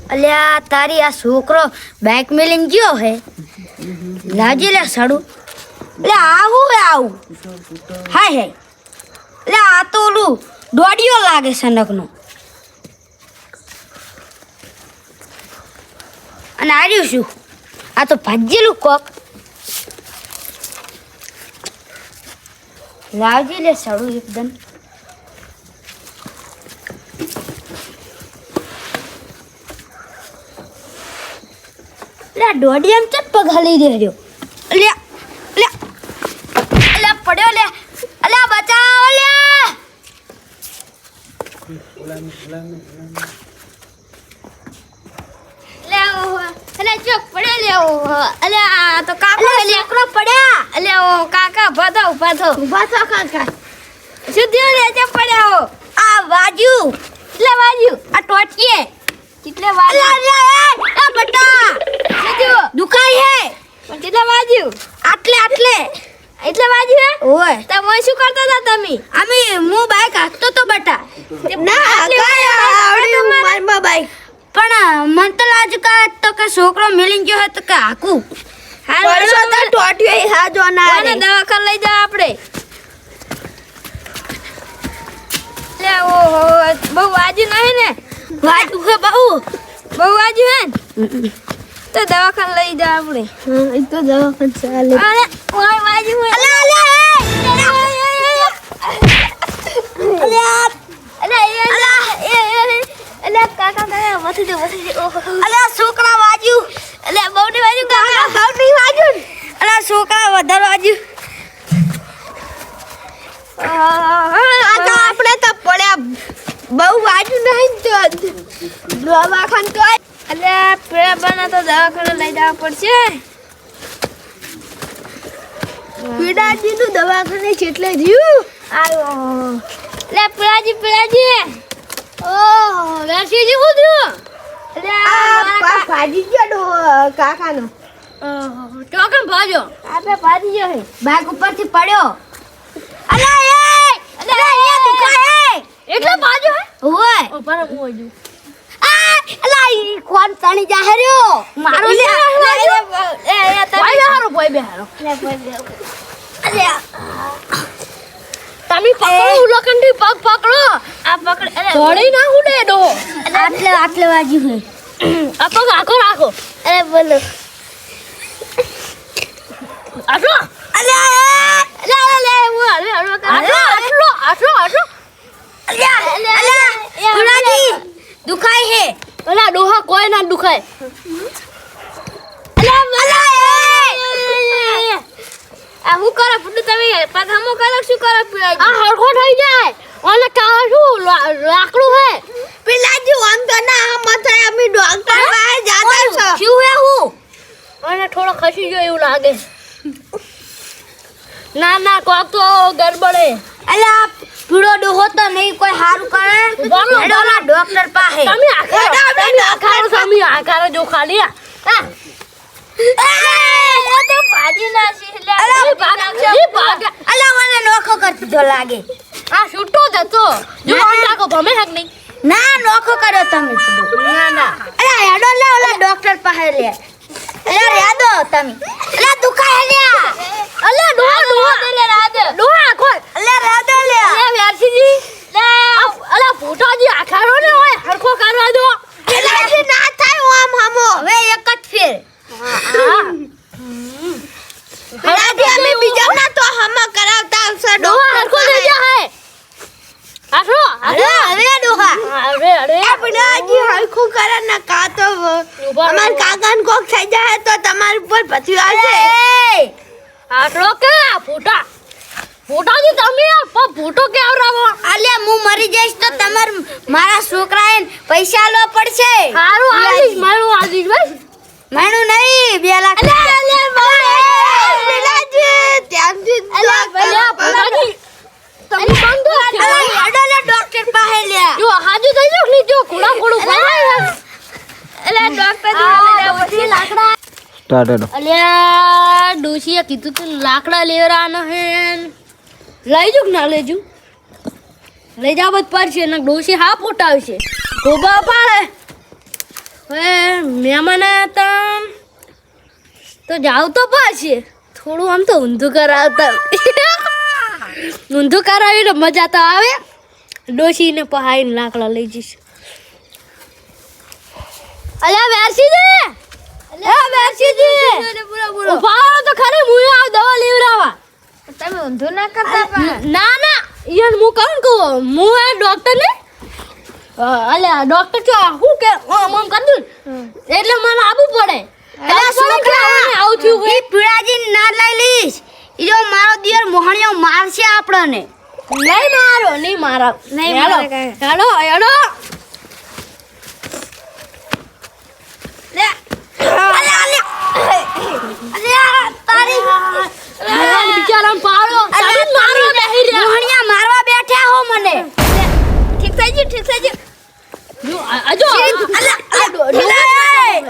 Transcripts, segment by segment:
અલ્યા તારી આ છોકરો બાઇક મેલીને ગયો હે લાજી લે સાડું લે આવું હાય હાય લે આ તો ઓલું દોડિયો લાગે સનકનો અને આર્યું શું આ તો ભાજેલું કોક લાવજી લે સાડું એકદમ લે દોડિયામ ચટ પગ હલી દેજો લે લે લે પડ્યો લે અલે બચાવ લે લે ઓ અલે ચોક પડ્યો લે ઓ અલે આ તો કાકો લેકરો પડ્યા અલે ઓ કાકા ઉભા થો કાકા સુધ્યો લે જે પડ્યા આ વાજુ આ ટોટીએ कितने वाजू अरे बटा सुधो दुखाई है पण कितने वाजू आटले એટલે વાજુ હે ઓય તમે શું કરતા હતા તમે અમે હું બાઈક હાંકતો તો બટા ના કાય આવડી મારમાં બાઈક પણ મન તો લાજ કા તો કે છોકરો મિલિન ગયો હે તો કે હાકુ પરસો તો ટોટિયો હા જો ના અને દવાખાને લઈ જા આપણે લે ઓહો બહુ વાજુ નહીં ને વાજુ હે બહુ વાજુ હે તો દવાખાને લઈ જા આપણે એ તો દવાખાને ચાલે અરે ઓય વાજુ હે અલે કાકા વસી દે અલે છોકરા વાજુ અલે બહુની વાજુ કાકા બહુની વાજુ અલે છોકરા વધારે વાજુ આપણે તો પડ્યા બહુ વાજુ નહીં તો દવાખાને તો અલે પેલા બના તો દવાખાને લઈ જવા પડશે પીડાજી નું દવાખાને કેટલે થયું આયો લે પીડાજી ઓહ વેરસીજી ઉધ્યો લે આ ભાજી ગયો કાકાનો ટોકન ભાજો આપે ભાજી ગયો હે બાઈક ઉપરથી પડ્યો અલે અલે અહીંયા દુખાય એટલે ભાજો હે ઓય ઉપર ઓજો અલા ઈ કોણ તણી જા હર્યો મારો લે એ ભાઈ બેહારો લે અલે તમે પકડો ઉલકંડી પગ પકડો આ પકડ અરે થોડી ના ઉડે દો આટલે વાજી હે આ પગ રાખો અરે બોલો આટલો અલે પુરાજી દુખાય હે ઓલા ડોહા કોઈ ના દુખાય આ હું કરે પુડુ તમે પગમો કરે શું કરે આ હરખો થઈ જાય ઓલે કા શું લાકડું હે પેલાજી આમ તો ના મથે અમે ડોક્ટર પાસે જાતા છો શું હે હું અને થોડો ખસી ગયો એવું લાગે ના કોક તો ગડબડે અલા પીડો ડોહો તો નહીં કોઈ હારું કરે બોલા ડોક્ટર પાસે તમે આખારો જો ખાલી હા એ તો ભાજી ના છે અલા મને નોખો કરતી જો લાગે આ છૂટો જતો જો આકો ભમે હક નહીં ના નોખો કર્યો તમે ના અલા હેડો લે ઓલા ડોક્ટર પાસે રે અલા રેદો તમે અલા દુખાય લે અલા ડોહો દે રાદ ડોહા આખો અલા રાદ લે વેરસીજી લે અલા ફોટાજી આખારો ને હોય હરખો કરવા દો પેલાજી ના થાય આમ હમો હવે એક જ ફેર પેલાજી અમે બીજા ના તો હમ કરાવતા છે ડોહા હરખો દે હે આઠો હવે ડોહા અરે પેલાજી હરખો કરે ના કા તો અમાર કાકાન કોક થઈ જાય તો તમાર ઉપર પછી આવશે આટલો કે ફોટાજી તમે ફોટો કે આવરાવો આલે હું મરી જઈશ તો તમાર મારા છોકરાએ પૈસા લો પડશે હારું આલીશ મારું આલીશ ભાઈ માનું નહીં 2 લાખ અલે પેલાજી ત્યાંથી ફોટાજી તમે બંધો અલે હેડો ડોક્ટર પાસે લે જો હાજુ થઈ જો લીજો ઘોડા ઘોડું ખાય અલે ડોક્ટર જી લાકડા સ્ટાર્ટેડ અલ્યા ડોશીએ કીધું તું લાકડા લેવરાનો હે લઈ જુ ના લેજુ લઈ જાવ જ પડશે ને ડોશી હા પોટાવશે ગોબા પાડે હવે મહેમાન આયા હતા તો જાવ તો પાછી થોડું આમ તો ઊંધું કરાવતા ઊંધું કરાવીને મજા તો આવે ડોશીને પહાઈને લાકડા લઈ જઈશ અલ્યા વેરસીજી ઉભા તો ખરી હું આવ દવા લેવરાવા તમે ઊંધું ના કરતા ના ના ઈયન હું કહું હું આ ડોક્ટર ને અલ્યા ડોક્ટર છો હું કે આમ કરી દઉં એટલે મને આવવું પડે એટલે છોકરાને આવું છું એ પીળાજી ના લઈ લઈશ ઈ જો મારો દિયર મોહણિયો મારશે આપણને નહીં મારો હેલો હેલો બિચારા પાડો મારવા બેઠા હો મને ઠીક થઈ ગયું જો આજો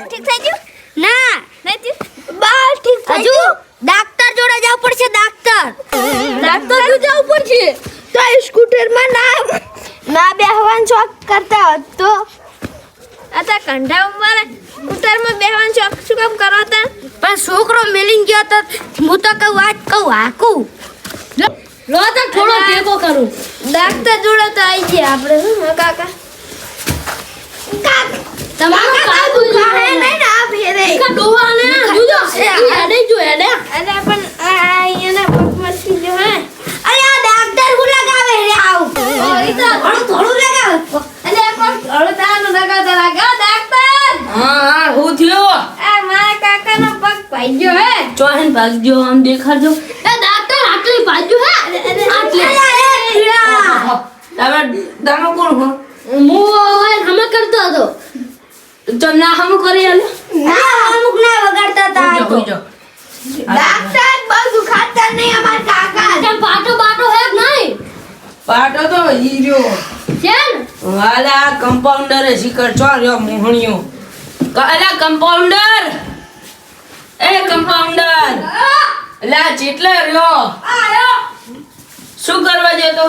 ઠીક થઈ ગયું ના નહીં બસ ઠીક થઈ ગયું ડાક્ટર જોડે જવું પડશે ડાક્ટર જોડે જવું પડશે તો સ્કૂટર માં ના બેહવાન શોખ કરતા તો આતા કંઢા ઉપર સ્કૂટર માં બેહવાન શોખ શું કામ કરતા પણ છોકરો મેલીન ગયો તો હું તો કહું હાકું લો તો થોડો ટેકો કરું ડાક્ટર જોડે તો આવી ગયા આપણે શું કાકા તમારો કાકુ ખાહે નહીં ના ફેરે કા ડોવાને જુજો હેડે જો હેડે અરે પણ આયના પગમાંથી જો હે અરે આ ડાક્ટર હું લગાવે રે આવ ઓ ઈ તો થોડું લગાવે અરે પણ થોડું તાનું લગાવતા લાગા ડાક્ટર હા હું થયો આ મારા કાકાનો પગ ભાગ્યો હે ચોહન ભાગજો આમ દેખાડજો એ ડાક્ટર આટલી ભાગ્યો હે આટલી તમે કોણ હો હું હમે કરતો હતો તો ના હમ કરી આલે ના અમુક ના વગાડતા તા હોઈજો ડાક્ટર બહુ ખાતા નહીં અમાર કાકા કેમ પાટો હે નહીં પાટો તો હીરો કેમ વાલા કમ્પાઉન્ડર શિખર ચો રહ્યો મોહણિયો કાલા કમ્પાઉન્ડર એ કમ્પાઉન્ડર લા ચેટલે રહ્યો આયો શું કરવા જતો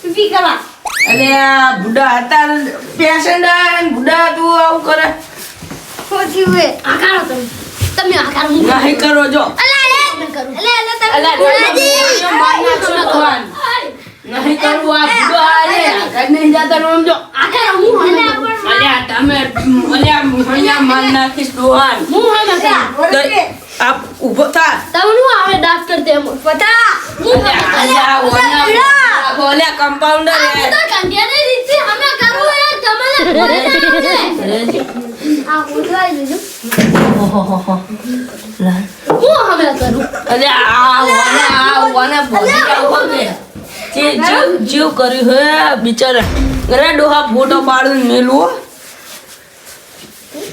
પીપી કરવા અલે આ બુડા હતા પેશન્ટ બુડા તું આવું કરે ખોટી વે આકારો તમે આકારો નહીં કરો જો અલા એ કરું અલા તમે અલા મારના છોકરાન નહીં કરવું આ બુડા આલે નહીં જાતા રોમ જો આકારો હું હને અલ્યા તમે અલ્યા મુહણિયા માર નાખીશ ડોહાન હું હને આપ ઊભો થા તમનું આવે ડાક્ટર તેમ પતા અલ્યા ઓલા કમ્પાઉન્ડર હે તો કંડિયાની રીતે હમે કરું એ તમને આ ઉડવાઈ દેજો ઓહો લા હું હમે કરું અલ્યા આ ઓના બોડી આવો કે જે જીવ કર્યું હે બિચારા અરે ડોહા ફોટો પાડીને મેલું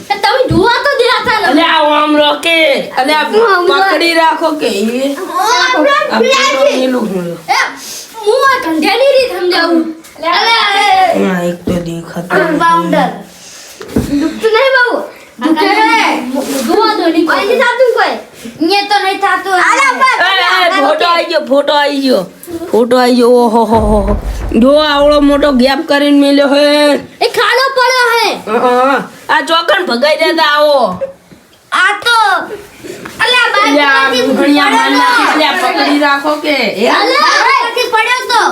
તમે જોવા તો દેતા અલ્યા આમ રોકે અલ્યા પકડી રાખો કે એ આ ફોટો મેલું હું આ કંડિયાની રીતે સમજાવું ના એક તો દેખાતો બાઉન્ડર દુખતું નહીં બાબુ દુખે જોવા દો નહીં કોઈ નહીં થાતું કોઈ ને તો નહીં થાતું ફોટો આવી ગયો ઓહો હો જો આવડો મોટો ગેપ કરીને મેલ્યો હે એ ખાડો પડ્યો હે આ ચોકન ભગાઈ દેતા આવો આ તો અલ્યા બાજુમાંથી અલ્યા પકડી રાખો કે અલ્યા બાજુમાંથી પડ્યો તો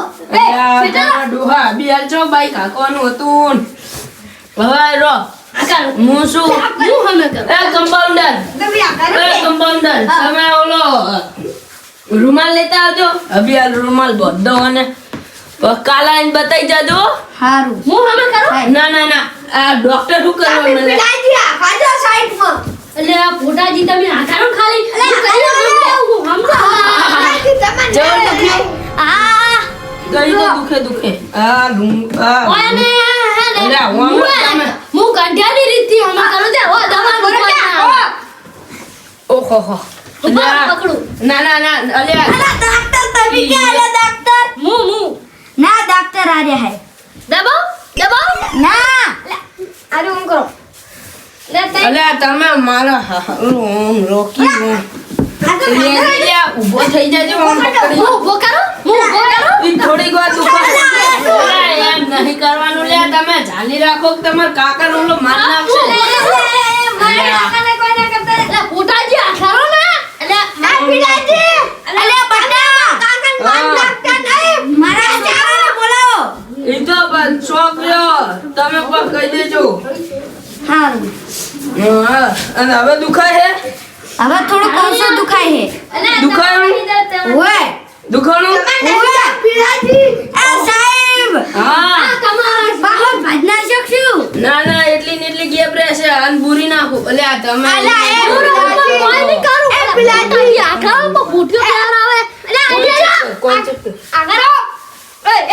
ડોહા બિયાર ચો બાઈક હાકવાનું હતું હવે રો હું શું હમે કર એ કમ્પાઉન્ડર તમે ઓલો રૂમાલ લેતા આવજો અભિયાલ રૂમાલ બધો અને કાલા એને બતાઈ જાજો હારું હું હમે કરું ના આ ડોક્ટર શું કરવા મને પિતાજી આજો સાઈડમાં એટલે આ ફોટાજી તમે આકારો ખાલી ગઈ તો દુખે આ ઓને અલ્યા હું કંડિયાની રીતથી હમે કરું દે ઓ દવા મૂકવા ઓહો હો પકડું ના અલ્યા ડાક્ટર તમે કે આલે ડાક્ટર હું ના ડાક્ટર આ રહ્યા હે દબાવ ના અરે હું કરો અલ્યા તમે મારા ઓમ રોકી ઊભો થઈ જાજો આમ પકડી હું ઊભો કરું ઈ થોડીક વાર દુખાય એમ નહીં કરવાનું લે તમે જાલી રાખો કે તમાર કાકા ઓલો માર નાખશે મારા કાકાને કોઈ ના કરતા એટલે ફૂટાજી આ ખરો ને એટલે આ પીડાજી એટલે બટા કાકાને માર નાખતા નહીં મારા ચારાને બોલાવો ઈ તો શોખ લ્યો તમે પણ કહી દેજો હારું હા અને હવે દુખાય હે હવે થોડું કોસો દુખાય છે દુખાયું ઓય દુખાણું પીડાજી આ સાહેબ હા તમારા બહાર ભાજના શકશું ના ના એટલી ને એટલી ગેપ રહેશે અન પૂરી નાખો એટલે આ તમે અલા એ કોઈ નહીં કરું એ પીડાજી આખામાં ફૂટ્યો ક્યાં આવે અલા કોણ છે આગળ આવો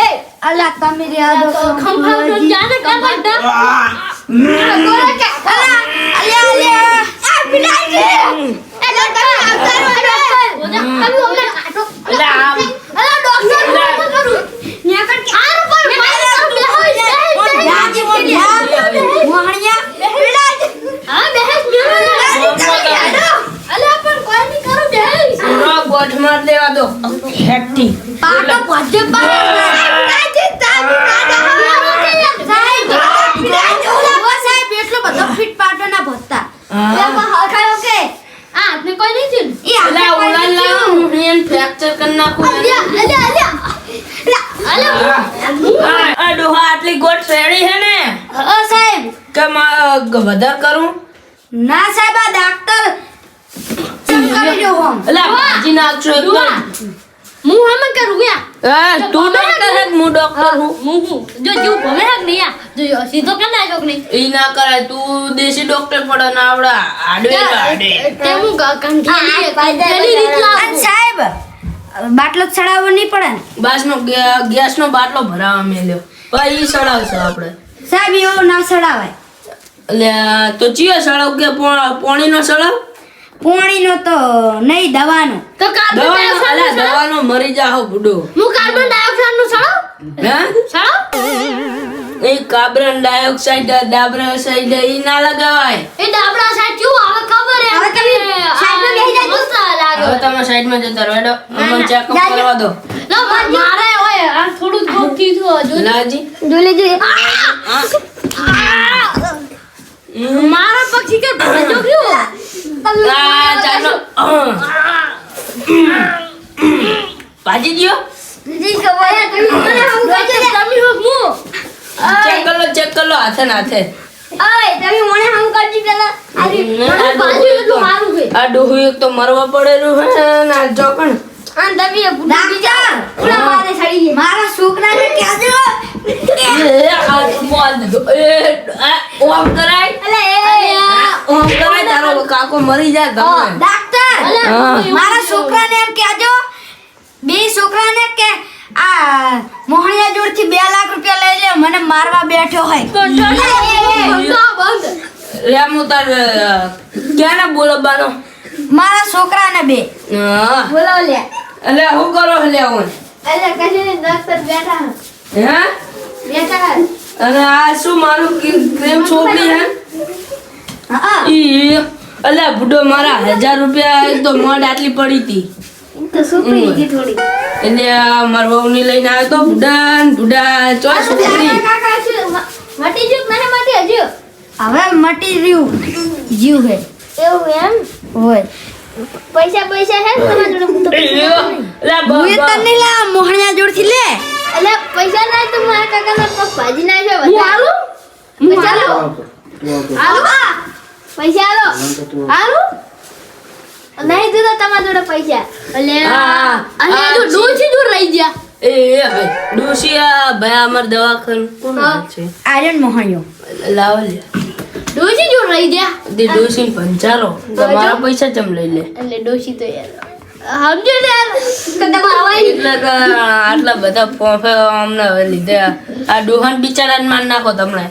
એ અલા તમે રહ્યા દો ખંભા તો જાને કા બડા અલા આ પીડાજી એ ડોક્ટર આવતા ગોઠ માર દેવા દો હેઠી ફ્રેક્ચર કરી નાખું આ ડોહા આટલી ગોઠ રેડી હે ને સાહેબ કે વધાર કરું ના સાહેબ આ ડાક્ટર ચમકાવી દો હમ એટલે ભાજી નાખશો એકદમ હું હમ કરું ગયા તું ડોક્ટર હે હું ડોક્ટર હું જો જીવ ભમે હક નહીં જો સીધો કે ના જોક નહીં ઈ ના કરાય તું દેશી ડોક્ટર પડે ના આવડા આડવે તે હું કંઠેલી રીત લાવું સાહેબ બાટલો ચડાવવો નહીં પડે ને ગેસનો બાટલો ભરાવા મેલ્યો ભાઈ ઈ સડાવશે આપણે સાહેબ એવો ના ચડાવાય એટલે તો ચિયો સડાવ કે પોણીનો સડાવ પોણીનો તો નહીં દવાનો તો દવાનો મરી જાહો બુડો હું કાર્બન ડાયોક્સાઇડ નું સડાવ હે સડાવ એ કાર્બન ડાયોક્સાઇડ ઈ ના લગાવાય એ ડાબડા સાઈડ ક્યું આવે ખબર હે હવે તમે સાઈડમાં બેહી જાજો મસ્ત લાગે હવે તમે સાઈડમાં જતા રહો હેડો અમને ચેકઅપ કરવા દો લો મારે ઓય આ થોડું ધોકી થયો જો લાજી જોઈ મારા પક્ષી કે ભજો ગયો ચાલો ભાજી ગયો જી ખબર હે તમે મને હમ તમે હો હું ચેક કર લો હાથે ને હાથે ઓય તમે મને હમ કરજી પેલા અરે મને બાજુ એટલું મારું છે આ ડોહું એક તો મરવા પડેલું હે ને આ જોકણ આન તમે બીજા પૂરા મારે સડી ગઈ મારા છોકરાને કહેજો ઓમ કરાય તારો કાકો મરી જાય તમે ડાક્ટર મારા છોકરાને એમ કહેજો બે છોકરાને કે આ મોહણિયા જોડથી 2 લાખ રૂપિયા લઈ લે મને મારવા બેઠો હોય રેમુ તાર ક્યાંને બોલવાનો મારા છોકરાને બે બોલાવ લે એટલે હું કરો લે હું એટલે કશે ડાક્ટર બેઠા હે બેઠા અને આ શું મારું ક્રેમ છોકરી હે હા ઈ અલે બુડો મારા 1000 રૂપિયા એક તો મોડ આટલી પડી હતી તો સુપરી જી થોડી એટલે માર વહુની લઈને આવ્યો તો બુડા ચોય છોકરી મટી ગયું મને મટી હજુ હવે મટી રહ્યું જીવ હે એવું એમ હોય પૈસા હે તમારા જોડે હું તો હું તને લા મોહણિયા જોડથી લે એટલે પૈસા ના તો મારા કાકાના પગ ભાજી નાખ્યો વધારે પૈસા લો પૈસા લો આલું નહીં દીધો તમારા જોડે પૈસા એટલે અને તું ડોસી દૂર રહી ગયા એ ભાઈ ડોશિયા ભાઈ અમાર દવાખાનું કોણ છે આર્યન મોહણિયો લાવ લે ડોસી દૂર રહી ગયા તે ડોશી પંચારો તમારા પૈસા ચમ લઈ લે એટલે ડોસી તો યાર સમજો ને યાર કદમ આવાય એટલે કે આટલા બધા ફોફે અમને લીધે આ ડોહાન બિચારાને માર નાખો તમને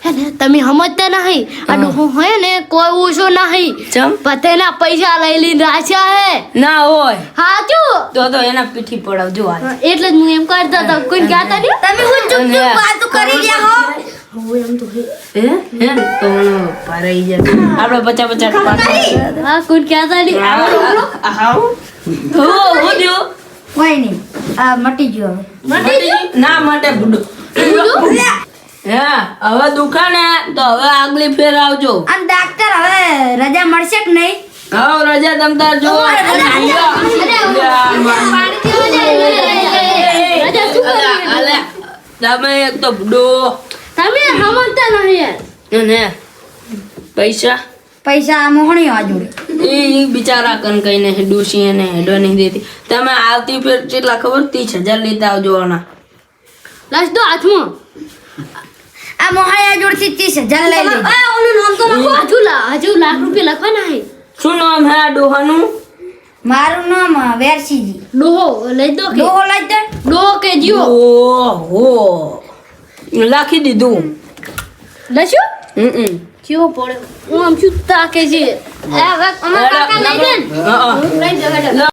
હે ને તમે સમજતા નહીં આ ડોહો હોય ને કોઈ ઓછો નહીં ચમ પતેના પૈસા લઈ લઈને રાખ્યા હે ના હોય હાચું તો એના પીઠી પડાવજો આજ એટલે જ હું એમ કરતા હતા કોઈ કહેતા નહીં તમે હું ચૂપ ચૂપ વાતો કરી રહ્યા હો હે ને તો ભરાઈ જાય આપણે 50 પાડવા હા કોણ કહેતા નહીં આવો હું દ્યો કોઈ નહીં આ મટી ગયો હવે ના માટે બુડો હા હવે દુખા ને તો હવે આગલી ફેર આવજો અને ડાક્ટર હવે રજા મળશે કે નહીં હા રજા તમ તાર જો તમે એક તો બુડો તમે સમજતા નહીં યાર ને પૈસા પૈસા મોહણી આ જોડે એ બિચારા કન કઈને ડોસી એને હેડો નહીં દેતી તમે આવતી ફેર કેટલા ખબર 30,000 લેતા આવજો આના લાશ દો હાથમાં આ મોહણી આ જોડથી 30,000 લઈ લેજો ઓનું નામ તો લખો હજુ લાખ રૂપિયા લખવાના હે શું નામ હે આ ડોહાનું મારું નામ વેરસીજી ડોહો લઈ દો કે ડોહો લઈ દે ડોહો કે જીવો ઓહો લખી દીધું લસ્યું જીવો પડ્યો હું આમ છું તાકે છે હવે અમારા કાકા લઈ દે ને હા લઈ દે